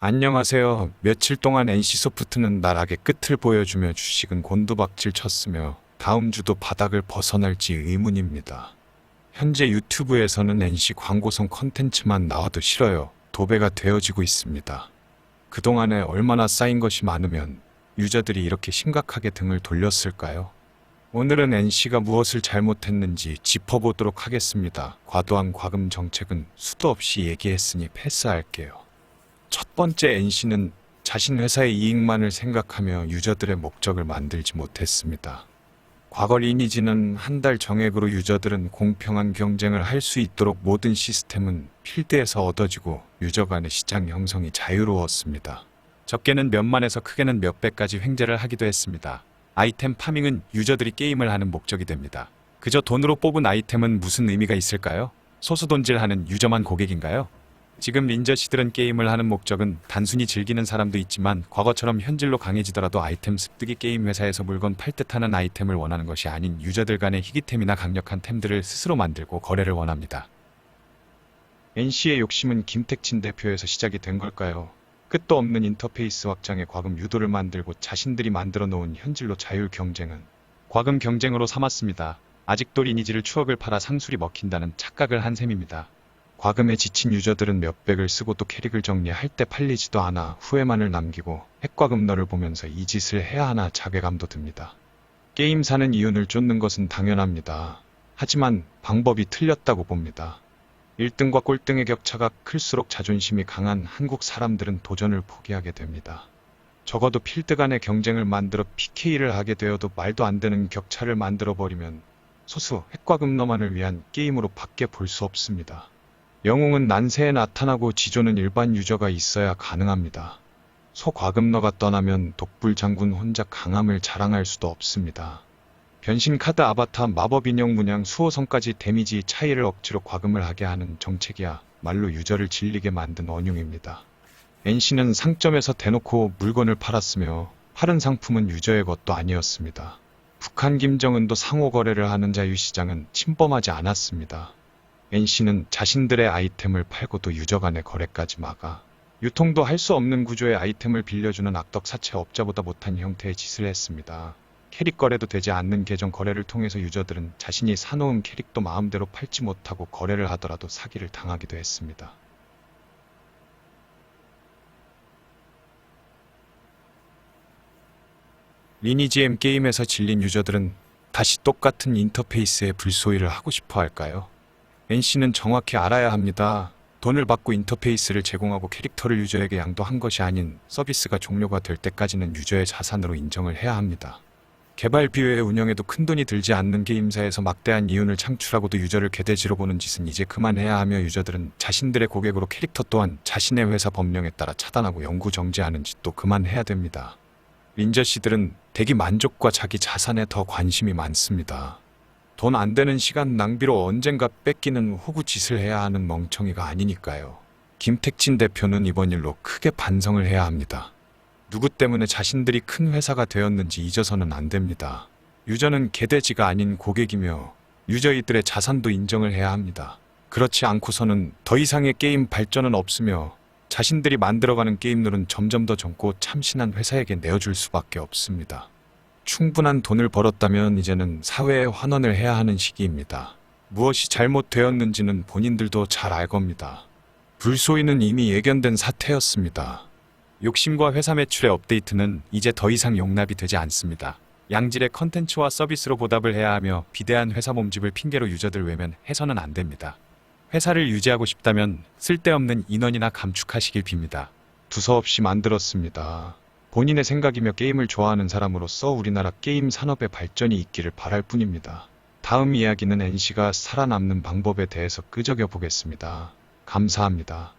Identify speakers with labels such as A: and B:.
A: 안녕하세요. 며칠 동안 NC소프트는 나락의 끝을 보여주며 주식은 곤두박질 쳤으며 다음 주도 바닥을 벗어날지 의문입니다. 현재 유튜브에서는 NC 광고성 컨텐츠만 나와도 싫어요. 도배가 되어지고 있습니다. 그동안에 얼마나 쌓인 것이 많으면 유저들이 이렇게 심각하게 등을 돌렸을까요? 오늘은 NC가 무엇을 잘못했는지 짚어보도록 하겠습니다. 과도한 과금 정책은 수도 없이 얘기했으니 패스할게요. 첫 번째, NC는 자신 회사의 이익만을 생각하며 유저들의 목적을 만들지 못했습니다. 과거 리니지는 한 달 정액으로 유저들은 공평한 경쟁을 할 수 있도록 모든 시스템은 필드에서 얻어지고 유저 간의 시장 형성이 자유로웠습니다. 적게는 몇만에서 크게는 몇 배까지 횡재를 하기도 했습니다. 아이템 파밍은 유저들이 게임을 하는 목적이 됩니다. 그저 돈으로 뽑은 아이템은 무슨 의미가 있을까요? 소수돈질하는 유저만 고객인가요? 지금 린저씨들은 게임을 하는 목적은 단순히 즐기는 사람도 있지만 과거처럼 현질로 강해지더라도 아이템 습득이 게임 회사에서 물건 팔 듯하는 아이템을 원하는 것이 아닌 유저들 간의 희귀템이나 강력한 템들을 스스로 만들고 거래를 원합니다. NC의 욕심은 김택진 대표에서 시작이 된 걸까요? 끝도 없는 인터페이스 확장에 과금 유도를 만들고 자신들이 만들어 놓은 현질로 자율 경쟁은 과금 경쟁으로 삼았습니다. 아직도 리니지를 추억을 팔아 상술이 먹힌다는 착각을 한 셈입니다. 과금에 지친 유저들은 몇백을 쓰고 또 캐릭을 정리할 때 팔리지도 않아 후회만을 남기고 핵과금러를 보면서 이 짓을 해야 하나 자괴감도 듭니다. 게임 사는 이윤을 쫓는 것은 당연합니다. 하지만 방법이 틀렸다고 봅니다. 1등과 꼴등의 격차가 클수록 자존심이 강한 한국 사람들은 도전을 포기하게 됩니다. 적어도 필드 간의 경쟁을 만들어 PK를 하게 되어도 말도 안 되는 격차를 만들어버리면 소수 핵과금러만을 위한 게임으로 밖에 볼 수 없습니다. 영웅은 난세에 나타나고 지조는 일반 유저가 있어야 가능합니다. 소과금러가 떠나면 독불장군 혼자 강함을 자랑할 수도 없습니다. 변신 카드 아바타 마법 인형 문양 수호성까지 데미지 차이를 억지로 과금을 하게 하는 정책이야 말로 유저를 질리게 만든 원흉입니다. NC는 상점에서 대놓고 물건을 팔았으며 팔은 상품은 유저의 것도 아니었습니다. 북한 김정은도 상호 거래를 하는 자유시장은 침범하지 않았습니다. NC는 자신들의 아이템을 팔고도 유저 간의 거래까지 막아 유통도 할 수 없는 구조의 아이템을 빌려주는 악덕 사채업자보다 못한 형태의 짓을 했습니다. 캐릭 거래도 되지 않는 계정 거래를 통해서 유저들은 자신이 사놓은 캐릭도 마음대로 팔지 못하고 거래를 하더라도 사기를 당하기도 했습니다. 리니지 M 게임에서 질린 유저들은 다시 똑같은 인터페이스에 불소위를 하고 싶어 할까요? NC는 정확히 알아야 합니다. 돈을 받고 인터페이스를 제공하고 캐릭터를 유저에게 양도한 것이 아닌 서비스가 종료가 될 때까지는 유저의 자산으로 인정을 해야 합니다. 개발 비용의 운영에도 큰돈이 들지 않는 게임사에서 막대한 이윤을 창출하고도 유저를 개돼지로 보는 짓은 이제 그만해야 하며 유저들은 자신들의 고객으로 캐릭터 또한 자신의 회사 법령에 따라 차단하고 영구 정지하는 짓도 그만해야 됩니다. 린저씨들은 대기 만족과 자기 자산에 더 관심이 많습니다. 돈 안 되는 시간 낭비로 언젠가 뺏기는 호구 짓을 해야 하는 멍청이가 아니니까요. 김택진 대표는 이번 일로 크게 반성을 해야 합니다. 누구 때문에 자신들이 큰 회사가 되었는지 잊어서는 안 됩니다. 유저는 개돼지가 아닌 고객이며 유저이들의 자산도 인정을 해야 합니다. 그렇지 않고서는 더 이상의 게임 발전은 없으며 자신들이 만들어가는 게임들은 점점 더 젊고 참신한 회사에게 내어줄 수밖에 없습니다. 충분한 돈을 벌었다면 이제는 사회에 환원을 해야 하는 시기입니다. 무엇이 잘못되었는지는 본인들도 잘 알 겁니다. 불소위는 이미 예견된 사태였습니다. 욕심과 회사 매출의 업데이트는 이제 더 이상 용납이 되지 않습니다. 양질의 컨텐츠와 서비스로 보답을 해야 하며 비대한 회사 몸집을 핑계로 유저들 외면해서는 안 됩니다. 회사를 유지하고 싶다면 쓸데없는 인원이나 감축하시길 빕니다. 두서없이 만들었습니다. 본인의 생각이며 게임을 좋아하는 사람으로서 우리나라 게임 산업의 발전이 있기를 바랄 뿐입니다. 다음 이야기는 NC가 살아남는 방법에 대해서 끄적여 보겠습니다. 감사합니다.